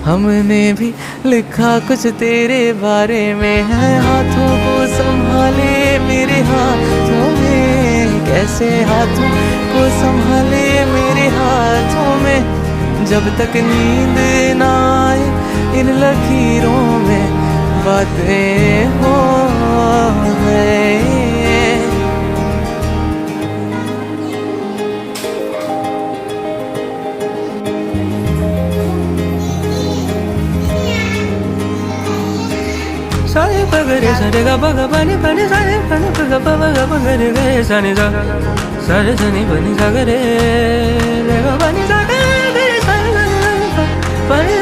हमने भी लिखा कुछ तेरे बारे में है, हाथों को संभाले मेरे हाथों में, कैसे हाथों को संभाले मेरे हाथों में, जब तक नींद ना आए इन लकीरों में बातें हो गए। सारे पगरे सारे गा पगा पानी पानी सारे पानी पगा पगा पगरे गए सानी सा सारे सनी बनी सागरे रे गा पानी सागरे सारे पानी